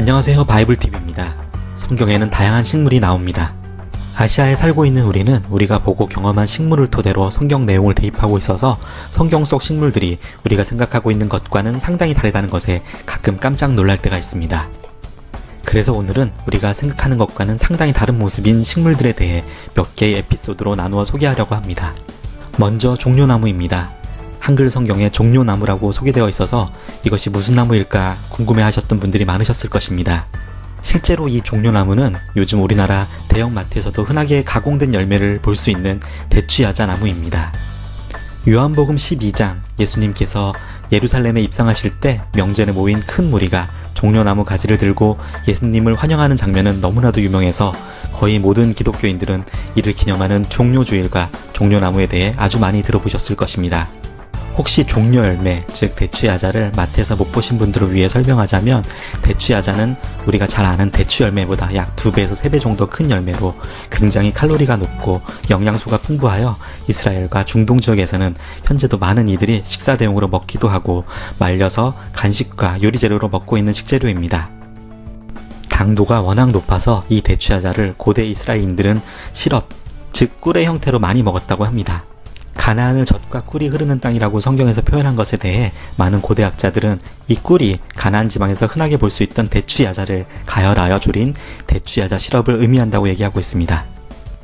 안녕하세요, 바이블TV입니다. 성경에는 다양한 식물이 나옵니다. 아시아에 살고 있는 우리는 우리가 보고 경험한 식물을 토대로 성경 내용을 대입하고 있어서 성경 속 식물들이 우리가 생각하고 있는 것과는 상당히 다르다는 것에 가끔 깜짝 놀랄 때가 있습니다. 그래서 오늘은 우리가 생각하는 것과는 상당히 다른 모습인 식물들에 대해 몇 개의 에피소드로 나누어 소개하려고 합니다. 먼저 종려나무입니다. 한글 성경에 종려나무라고 소개되어 있어서 이것이 무슨 나무일까 궁금해하셨던 분들이 많으셨을 것입니다. 실제로 이 종려나무는 요즘 우리나라 대형마트에서도 흔하게 가공된 열매를 볼 수 있는 대추야자 나무입니다. 요한복음 12장, 예수님께서 예루살렘에 입성하실 때 명절에 모인 큰 무리가 종려나무 가지를 들고 예수님을 환영하는 장면은 너무나도 유명해서 거의 모든 기독교인들은 이를 기념하는 종려주일과 종려나무에 대해 아주 많이 들어보셨을 것입니다. 혹시 종려열매, 즉 대추야자를 마트에서 못 보신 분들을 위해 설명하자면, 대추야자는 우리가 잘 아는 대추열매보다 약 2배에서 3배 정도 큰 열매로 굉장히 칼로리가 높고 영양소가 풍부하여 이스라엘과 중동 지역에서는 현재도 많은 이들이 식사 대용으로 먹기도 하고 말려서 간식과 요리재료로 먹고 있는 식재료입니다. 당도가 워낙 높아서 이 대추야자를 고대 이스라엘인들은 시럽, 즉 꿀의 형태로 많이 먹었다고 합니다. 가나안을 젖과 꿀이 흐르는 땅이라고 성경에서 표현한 것에 대해 많은 고대학자들은 이 꿀이 가나안 지방에서 흔하게 볼 수 있던 대추야자를 가열하여 졸인 대추야자 시럽을 의미한다고 얘기하고 있습니다.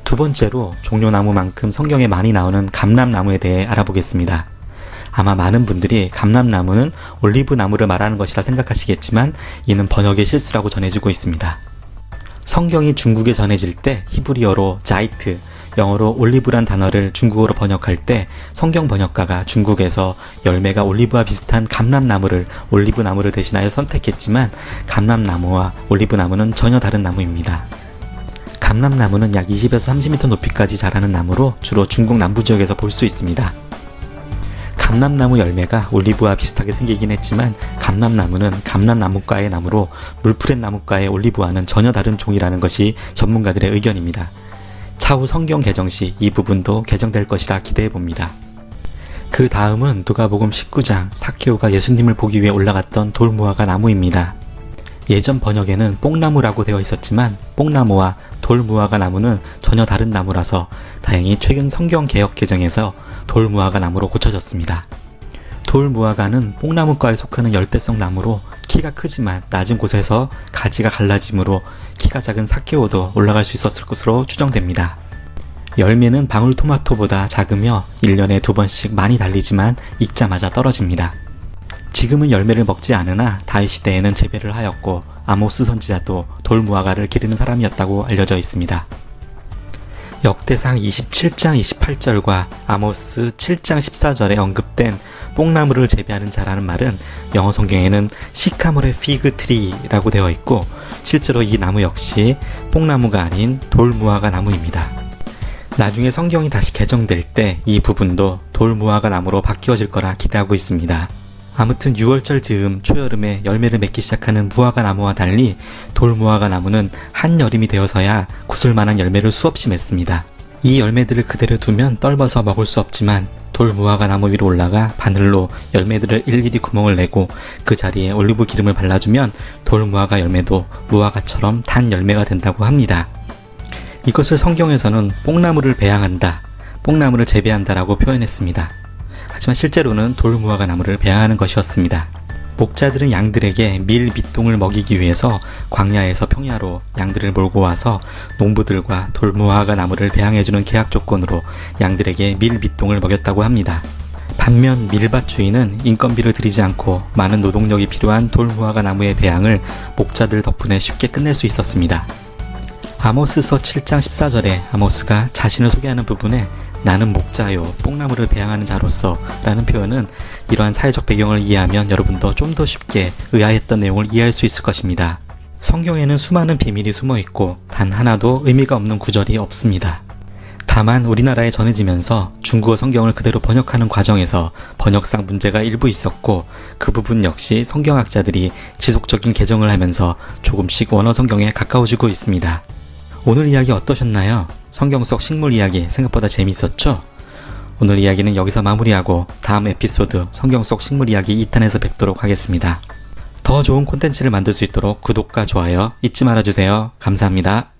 두 번째로 종려나무만큼 성경에 많이 나오는 감람나무에 대해 알아보겠습니다. 아마 많은 분들이 감람나무는 올리브나무를 말하는 것이라 생각하시겠지만 이는 번역의 실수라고 전해지고 있습니다. 성경이 중국에 전해질 때 히브리어로 자이트, 영어로 올리브란 단어를 중국어로 번역할 때 성경 번역가가 중국에서 열매가 올리브와 비슷한 감람나무를 올리브나무를 대신하여 선택했지만 감람나무와 올리브나무는 전혀 다른 나무입니다. 감람나무는 약 20에서 30m 높이까지 자라는 나무로 주로 중국 남부 지역에서 볼 수 있습니다. 감람나무 열매가 올리브와 비슷하게 생기긴 했지만 감람나무는 감람나무과의 나무로 물프렛 나무과의 올리브와는 전혀 다른 종이라는 것이 전문가들의 의견입니다. 차후 성경 개정 시 이 부분도 개정될 것이라 기대해봅니다. 그 다음은 누가복음 19장, 삭개오가 예수님을 보기 위해 올라갔던 돌무화과 나무입니다. 예전 번역에는 뽕나무라고 되어 있었지만 뽕나무와 돌무화과 나무는 전혀 다른 나무라서 다행히 최근 성경 개역 개정에서 돌무화과 나무로 고쳐졌습니다. 돌무화과는 뽕나무과에 속하는 열대성 나무로 키가 크지만 낮은 곳에서 가지가 갈라지므로 키가 작은 삭개오도 올라갈 수 있었을 것으로 추정됩니다. 열매는 방울토마토보다 작으며 1년에 2번씩 많이 달리지만 익자마자 떨어집니다. 지금은 열매를 먹지 않으나 다윗 시대에는 재배를 하였고 아모스 선지자도 돌무화과를 기르는 사람이었다고 알려져 있습니다. 역대상 27장 28절과 아모스 7장 14절에 언급된 뽕나무를 재배하는 자라는 말은 영어 성경에는 시카모레 피그 트리라고 되어 있고 실제로 이 나무 역시 뽕나무가 아닌 돌무화과 나무입니다. 나중에 성경이 다시 개정될 때 이 부분도 돌무화과 나무로 바뀌어질 거라 기대하고 있습니다. 아무튼 6월절 즈음 초여름에 열매를 맺기 시작하는 무화과 나무와 달리 돌무화과 나무는 한여름이 되어서야 구슬만한 열매를 수없이 맺습니다. 이 열매들을 그대로 두면 떫어서 먹을 수 없지만 돌무화과 나무 위로 올라가 바늘로 열매들을 일일이 구멍을 내고 그 자리에 올리브 기름을 발라주면 돌무화과 열매도 무화과처럼 단 열매가 된다고 합니다. 이것을 성경에서는 뽕나무를 배양한다, 뽕나무를 재배한다라고 표현했습니다. 하지만 실제로는 돌무화과 나무를 배양하는 것이었습니다. 목자들은 양들에게 밀 밑동을 먹이기 위해서 광야에서 평야로 양들을 몰고 와서 농부들과 돌무화과 나무를 배양해주는 계약 조건으로 양들에게 밀 밑동을 먹였다고 합니다. 반면 밀밭 주인은 인건비를 들이지 않고 많은 노동력이 필요한 돌무화과 나무의 배양을 목자들 덕분에 쉽게 끝낼 수 있었습니다. 아모스서 7장 14절에 아모스가 자신을 소개하는 부분에 나는 목자요 뽕나무를 배양하는 자로서 라는 표현은 이러한 사회적 배경을 이해하면 여러분도 좀 더 쉽게 의아했던 내용을 이해할 수 있을 것입니다. 성경에는 수많은 비밀이 숨어있고 단 하나도 의미가 없는 구절이 없습니다. 다만 우리나라에 전해지면서 중국어 성경을 그대로 번역하는 과정에서 번역상 문제가 일부 있었고 그 부분 역시 성경학자들이 지속적인 개정을 하면서 조금씩 원어 성경에 가까워지고 있습니다. 오늘 이야기 어떠셨나요? 성경 속 식물 이야기 생각보다 재밌었죠? 오늘 이야기는 여기서 마무리하고 다음 에피소드 성경 속 식물 이야기 2탄에서 뵙도록 하겠습니다. 더 더 좋은 콘텐츠를 만들 수 있도록 구독과 좋아요 잊지 말아주세요. 감사합니다.